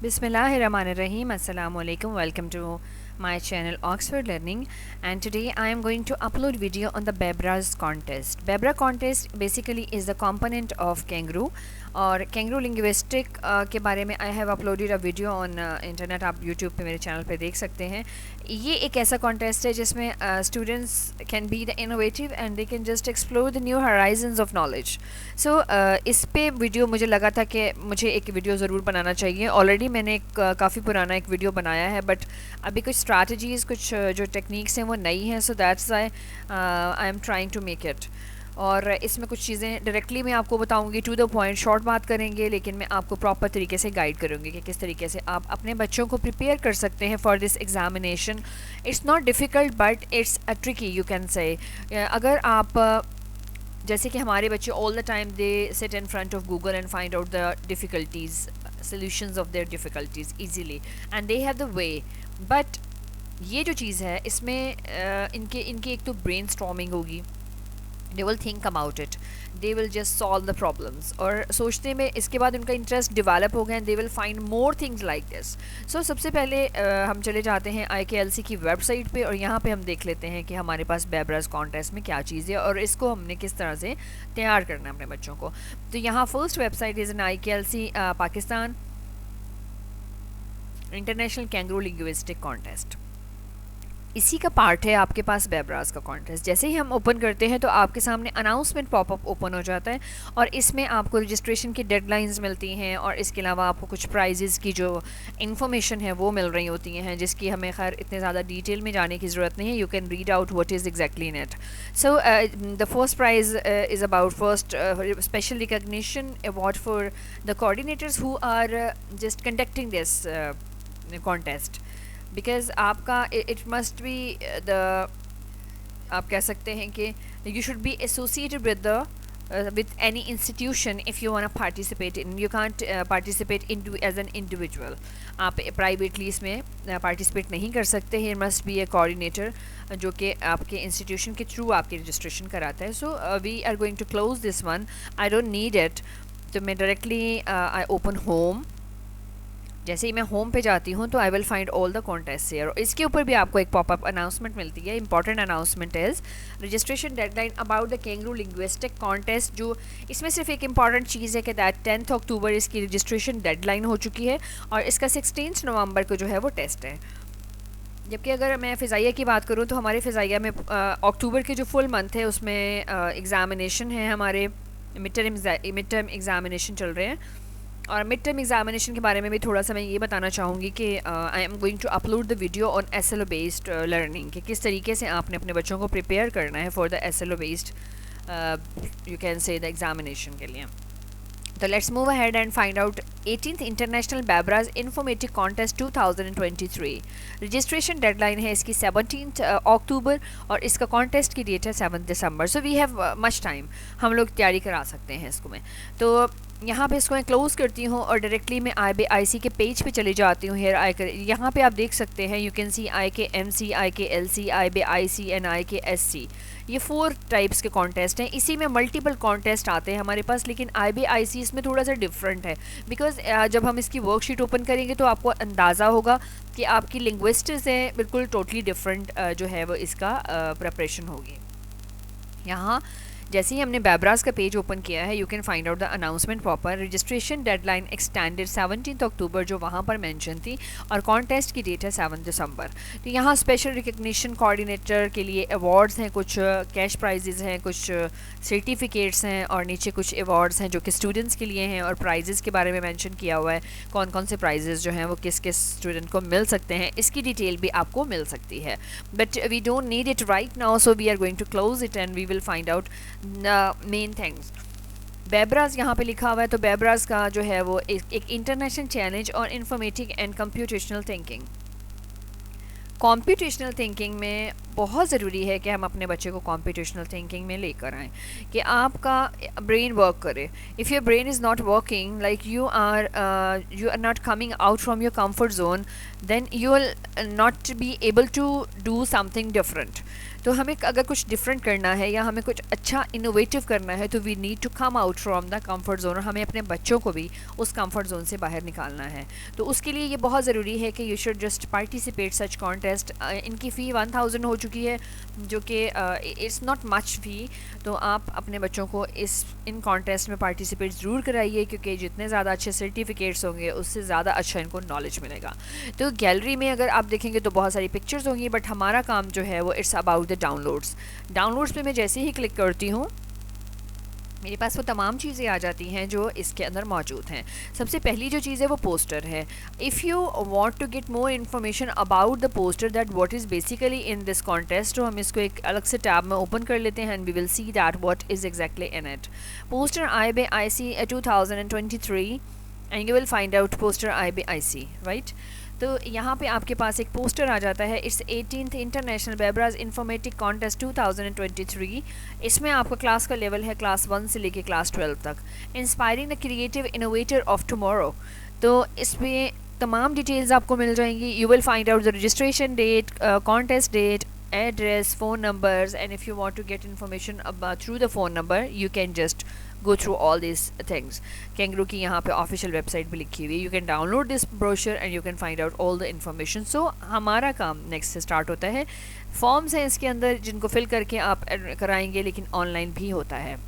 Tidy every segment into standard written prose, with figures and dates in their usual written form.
Bismillahirrahmanirrahim. Assalamu alaikum. Welcome to my channel Oxford Learning, and today I am going to upload video on the Bebras contest. Bebra contest basically is the component of Kangaroo और kangaroo linguistic के बारे में I have uploaded a video on internet. आप YouTube पे मेरे channel पे देख सकते हैं. ये एक ऐसा कॉन्टेस्ट है जिसमें students can be the innovative and they can just explore the new horizons of knowledge. So इस पे वीडियो मुझे लगा था कि मुझे एक वीडियो ज़रूर बनाना चाहिए. ऑलरेडी मैंने काफ़ी पुराना एक वीडियो बनाया है, बट अभी कुछ स्ट्रैटेजीज़, कुछ जो टेक्निक्स हैं वो नई हैं. So that's I am trying to make it. और इसमें कुछ चीज़ें डायरेक्टली मैं आपको बताऊंगी, टू द पॉइंट शॉर्ट बात करेंगे, लेकिन मैं आपको प्रॉपर तरीके से गाइड करूंगी कि किस तरीके से आप अपने बच्चों को प्रिपेयर कर सकते हैं for this examination. It's not difficult but it's a tricky, you can से. अगर आप जैसे कि हमारे बच्चे all the time they sit in front of Google and find out the difficulties, solutions of their difficulties easily and they have the way. but ये जो चीज़ है इसमें इनके एक तो brainstorming होगी. they will think about it, they will just solve the problems और सोचने में इसके बाद उनका इंटरेस्ट डेवलप हो गया and they will find more things like this. so सबसे पहले हम चले जाते हैं IKLC की वेबसाइट पे और यहाँ पे हम देख लेते हैं कि हमारे पास बेब्रास कॉन्टेस्ट में क्या चीज़ है और इसको हमने किस तरह से तैयार करना है अपने बच्चों को. तो यहाँ first website is in IKLC Pakistan international kangaroo linguistic contest. इसी का पार्ट है आपके पास बेब्रास का कॉन्टेस्ट. जैसे ही हम ओपन करते हैं तो आपके सामने अनाउंसमेंट पॉपअप ओपन हो जाता है और इसमें आपको रजिस्ट्रेशन की डेडलाइंस मिलती हैं और इसके अलावा आपको कुछ प्राइजेज़ की जो इन्फॉर्मेशन है वो मिल रही होती हैं, जिसकी हमें खैर इतने ज़्यादा डिटेल में जाने की ज़रूरत नहीं है. You can read out what is exactly in it. So the first prize is about first special recognition award for the coordinators who are just conducting this contest. Because आपका इट मस्ट बी द, आप कह सकते हैं कि you should be associated with the with any institution if you want to participate in. You can't participate into as an individual. आप privately इसमें participate नहीं कर सकते हैं. must be a coordinator जो कि आपके इंस्टीट्यूशन के थ्रू आपकी रजिस्ट्रेशन कराता है. so we are going to close this one. I don't need it. तो मैं directly I open home. जैसे ही मैं होम पे जाती हूँ तो I will find all the contest here. इसके ऊपर भी आपको एक पॉपअप अनाउंसमेंट मिलती है. Important announcement is registration deadline about the kangaroo linguistic contest. जो इसमें सिर्फ एक इंपॉर्टेंट चीज़ है कि दैट 10 अक्टूबर इसकी रजिस्ट्रेशन डेडलाइन हो चुकी है और इसका 16 नवंबर को जो है वो टेस्ट है. जबकि अगर मैं फ़िज़ाइया की बात करूँ तो हमारे फ़िज़ाइया में अक्टूबर के जो फुल मंथ है उसमें एग्ज़ामिनेशन है, हमारे मिड टर्म एग्ज़ामिनेशन चल रहे हैं. और मिड टर्म एग्जामिनेशन के बारे में भी थोड़ा सा मैं ये बताना चाहूँगी कि I am going to upload the video on SLO based learning, कि किस तरीके से आपने अपने बच्चों को प्रिपेयर करना है for the SLO based you can say the examination के लिए. तो let's move ahead and find out 18th international Bebras informative contest 2023. Registration deadline है इसकी 17 अक्टूबर और इसका कॉन्टेस्ट की डेट है 7 दिसंबर. So we have much time, हम लोग तैयारी करा सकते हैं इसको में. तो यहाँ पे इसको मैं क्लोज़ करती हूँ और डायरेक्टली मैं IBIC के पेज पे चली जाती हूँ. हेयर यहाँ पे आप देख सकते हैं, you can see IKMC, IKLC, IBIC and IKSC. ये 4 टाइप्स के कॉन्टेस्ट हैं. इसी में मल्टीपल कॉन्टेस्ट आते हैं हमारे पास, लेकिन IBIC इसमें थोड़ा सा डिफरेंट है. बिकॉज जब हम इसकी वर्कशीट ओपन करेंगे तो आपको अंदाज़ा होगा कि आपकी लिंग्विस्टिक्स हैं बिल्कुल टोटली डिफरेंट जो है वो इसका प्रिपरेशन होगी. यहाँ जैसे ही हमने बेब्रास का पेज ओपन किया है, you can find out the announcement proper. Registration deadline extended 17 अक्टूबर जो वहाँ पर मेंशन थी और कॉन्टेस्ट की डेट है 7 दिसंबर. तो यहाँ स्पेशल रिकग्निशन कोऑर्डिनेटर के लिए अवार्ड्स हैं, कुछ कैश प्राइजेज़ हैं, कुछ सर्टिफिकेट्स हैं और नीचे कुछ अवार्ड्स हैं जो कि स्टूडेंट्स के लिए हैं. और प्राइजेज़ के बारे में मेंशन किया हुआ है, कौन कौन से प्राइजेज़ जो हैं वो किस किस स्टूडेंट को मिल सकते हैं. इसकी डिटेल भी आपको मिल सकती है. But we don't need it right now, so we are going to close it and we will find out main things. Bebras यहाँ पे लिखा हुआ है. तो बेब्रास का जो है वो एक इंटरनेशनल चैलेंज और informatic and computational thinking. Computational thinking में बहुत ज़रूरी है कि हम अपने बच्चे को कंप्यूटेशनल थिंकिंग में लेकर आएँ, कि आपका ब्रेन वर्क करे. If your brain is not working, like you are not coming out from your comfort zone, then you will not be able to do something different. तो हमें अगर कुछ डिफरेंट करना है या हमें कुछ अच्छा इनोवेटिव करना है तो we need to come out from the comfort zone, और हमें अपने बच्चों को भी उस कंफर्ट जोन से बाहर निकालना है। तो उसके लिए ये बहुत ज़रूरी है कि you should just participate such contest. इनकी फ़ी 1000 हो चुकी है, जो कि इट्स नॉट मच फ़ी। तो आप अपने बच्चों को इन कॉन्टेस्ट में पार्टिसिपेट ज़रूर कराइए, क्योंकि जितने ज़्यादा अच्छे सर्टिफिकेट्स होंगे उससे ज़्यादा अच्छा इनको नॉलेज मिलेगा। तो गैलरी में अगर आप देखेंगे तो बहुत सारी पिक्चर्स होंगी, बट हमारा काम जो है वो इट्स अबाउट द डाउनलोड्स पे मैं जैसे ही क्लिक करती हूँ मेरे पास वो तमाम चीज़ें आ जाती हैं जो इसके अंदर मौजूद हैं। सबसे पहली जो चीज़ है वो पोस्टर है। If you want to get more information about the poster that what is basically in this contest, तो हम इसको एक अलग से टैब में ओपन कर लेते हैं and we will see that what is exactly in it. Poster IBIC 2023 and you will find out poster IBIC, right. तो यहाँ पे आपके पास एक पोस्टर आ जाता है, it's 18th international Bebras informatic contest 2023। इसमें आपका क्लास का लेवल है क्लास 1 से लेके क्लास 12 तक। Inspiring the creative innovator of tomorrow, तो इसमें तमाम डिटेल्स आपको मिल जाएंगी। You will find out the registration date, contest date, address, phone numbers, and if you want to get information about through the phone number you can just go through all these things. Kangaroo की यहाँ पे official website भी लिखी हुई है, you can download this brochure and you can find out all the information. So हमारा काम next से स्टार्ट होता है। फॉर्म्स हैं इसके अंदर जिनको फिल करके आप कराएंगे, लेकिन ऑनलाइन भी होता है।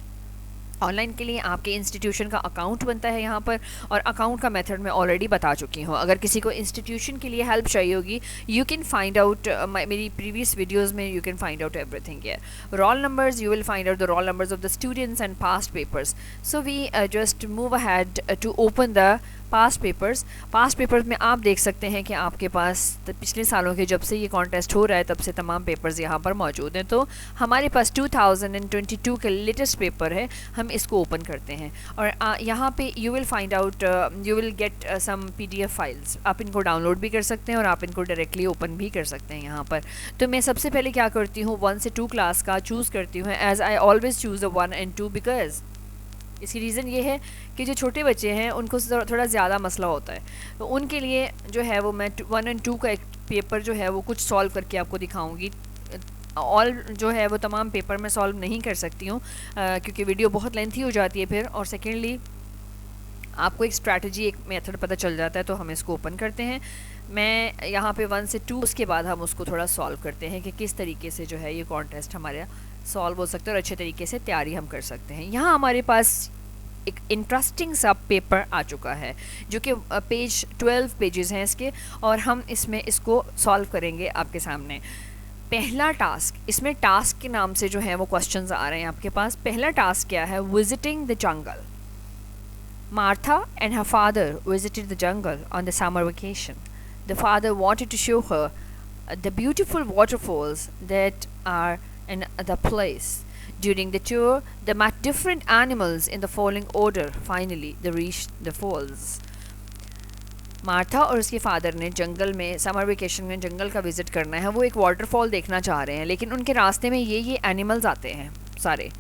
ऑनलाइन के लिए आपके इंस्टीट्यूशन का अकाउंट बनता है यहाँ पर, और अकाउंट का मेथड मैं ऑलरेडी बता चुकी हूँ। अगर किसी को इंस्टीट्यूशन के लिए हेल्प चाहिए होगी यू कैन फाइंड आउट मेरी प्रीवियस वीडियोस में, you can find out everything here. Roll numbers, you will find out the roll numbers of the students and past papers. So we just move ahead to open the past papers में आप देख सकते हैं कि आपके पास पिछले सालों के जब से ये कॉन्टेस्ट हो रहा है तब से तमाम पेपर्स यहाँ पर मौजूद हैं। तो हमारे पास 2022 का लेटेस्ट पेपर है, हम इसको ओपन करते हैं और यहाँ पे you will find out, you will get some PDF files. आप इनको डाउनलोड भी कर सकते हैं और आप इनको डायरेक्टली ओपन भी कर सकते हैं यहाँ पर। तो मैं सबसे पहले क्या करती हूँ, 1 से 2 क्लास का चूज़ करती हूँ, as I always choose the 1 and 2 because इसकी रीज़न ये है कि जो छोटे बच्चे हैं उनको थोड़ा ज़्यादा मसला होता है, तो उनके लिए जो है वो मैं 1 and 2 का एक पेपर जो है वो कुछ सॉल्व करके आपको दिखाऊंगी। ऑल जो है वो तमाम पेपर मैं सॉल्व नहीं कर सकती हूँ क्योंकि वीडियो बहुत लेंथी हो जाती है फिर, और सेकेंडली आपको एक स्ट्रैटेजी, एक मेथड पता चल जाता है। तो हम इसको ओपन करते हैं, मैं यहाँ पे 1 से 2, उसके बाद हम उसको थोड़ा सॉल्व करते हैं कि किस तरीके से जो है ये कॉन्टेस्ट हमारे सॉल्व हो सकता है और अच्छे तरीके से तैयारी हम कर सकते हैं। यहाँ हमारे पास एक इंटरेस्टिंग सा पेपर आ चुका है जो कि पेज 12 पेजेस हैं इसके, और हम इसमें इसको सॉल्व करेंगे आपके सामने। पहला टास्क, इसमें टास्क के नाम से जो है वो क्वेश्चंस आ रहे हैं आपके पास। पहला टास्क क्या है, visiting the jungle. Martha and her father visited the jungle on the summer vacation. The father wanted to show her the beautiful waterfalls that are in the place. During the tour, they met different animals in the following order. Finally, they reached the falls. Martha और उसके father ने जंगल में, summer vacation में जंगल का visit करना है, वो एक वाटरफॉल देखना चाह रहे हैं, लेकिन उनके रास्ते में ये एनिमल्स आते हैं सारे।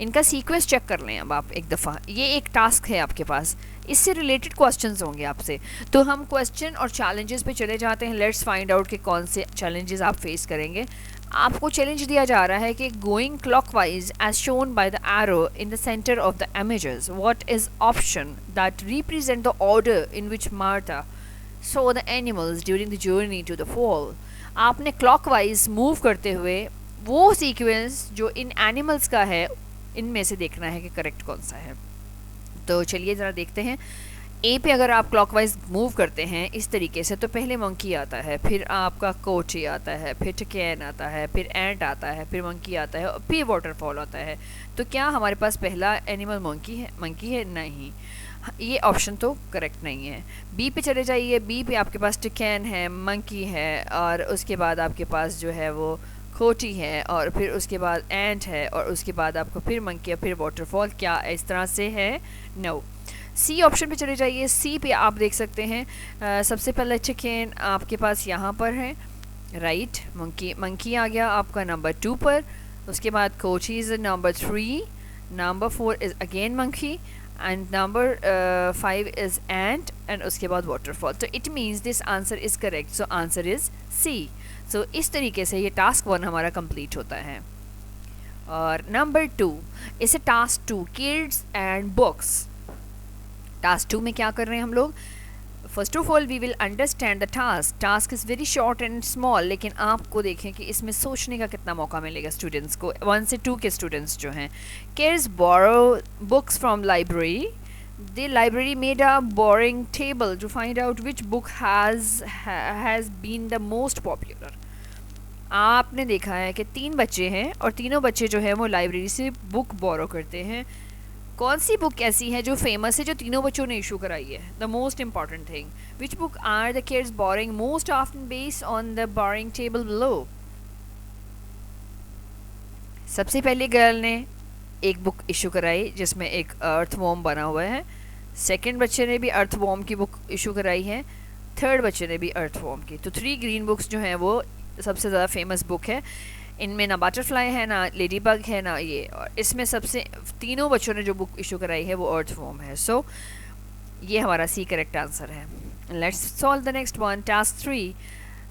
इनका सीक्वेंस चेक कर लें अब आप एक दफ़ा। ये एक टास्क है आपके पास, इससे रिलेटेड क्वेश्चंस होंगे आपसे। तो हम क्वेश्चन और चैलेंजेस पे चले जाते हैं। लेट्स फाइंड आउट कि कौन से चैलेंजेस आप फेस करेंगे। आपको चैलेंज दिया जा रहा है कि going clockwise as shown by the arrow in the centre of the images, what is option that represent the order in which Martha saw the animals during the journey to the fall. आपने clockwise move करते हुए वो sequence जो इन animals का है इनमें से देखना है कि करेक्ट कौन सा है। तो चलिए ज़रा देखते हैं। ए पे अगर आप क्लॉकवाइज मूव करते हैं इस तरीके से, तो पहले मंकी आता है, फिर आपका कोची आता है, फिर टकैन आता है, फिर एंट आता है, फिर मंकी आता है, और फिर वाटरफॉल आता है। तो क्या हमारे पास पहला एनिमल मंकी है? नहीं, ये ऑप्शन तो करेक्ट नहीं है। बी पे चले जाइए। बी पे आपके पास टकैन है, मंकी है, और उसके बाद आपके पास जो है वो खोटी है, और फिर उसके बाद एंट है, और उसके बाद आपको फिर मंकी और फिर वाटरफॉल। क्या इस तरह से है? नो। सी ऑप्शन पे चले जाइए। सी पे आप देख सकते हैं सबसे पहले चिकन आपके पास यहाँ पर है, राइट। मंकी आ गया आपका नंबर 2 पर। उसके बाद Kochi is number 3, number 4 is again monkey, and number 5 is ant and उसके बाद वाटरफॉल. तो it means this answer is correct. So answer is C. So इस तरीके से ये टास्क 1 हमारा कंप्लीट होता है. और नंबर 2 इसे task 2 kids and books. Task 2 में क्या कर रहे हैं हम लोग? First of all we will understand the task. Task is very short and small, लेकिन आपको देखें कि इसमें सोचने का कितना मौका मिलेगा स्टूडेंट्स को. 1 से 2 के स्टूडेंट्स जो हैं. Kids borrow books from library. The library made a borrowing table to find out which book has been the most popular. आपने देखा है कि 3 बच्चे हैं और तीनों बच्चे जो हैं वो लाइब्रेरी से बुक बोरो करते हैं. कौन सी बुक ऐसी है जो फेमस है, जो तीनों बच्चों ने इशू कराई है? The most important thing, which book are the kids borrowing most often based on the borrowing table below. सबसे पहले गर्ल ने एक बुक इशू कराई जिसमें एक अर्थवॉर्म बना हुआ है. सेकंड बच्चे ने भी अर्थवॉर्म की बुक इशू कराई है. थर्ड बच्चे ने भी अर्थवॉर्म की. तो 3 ग्रीन बुक्स जो हैं वो सबसे ज़्यादा फेमस बुक है. इनमें ना बटरफ्लाई है, ना लेडी बग है, ना ये. और इसमें सबसे तीनों बच्चों ने जो बुक इशू कराई है वो अर्थवॉर्म है. सो ये हमारा सी करेक्ट आंसर है. Let's solve the next one. Task 3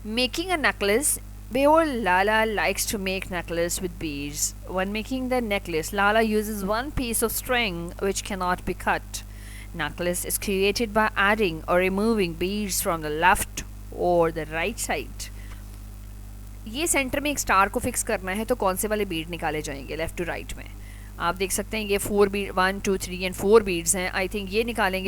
making a necklace. Behold, Lala likes to make necklace with beads. When making the necklace, Lala uses one piece of string which cannot be cut. Necklace is created by adding or removing beads from the left or the right side. ये centre में एक star को fix करना है तो कौन से वाले बीड निकाले जाएंगे लेफ़्ट टू राइट में? आप देख सकते हैं ये 4 बीड 1 2 3 एंड 4 बीड्स हैं. आई थिंक ये निकालेंगे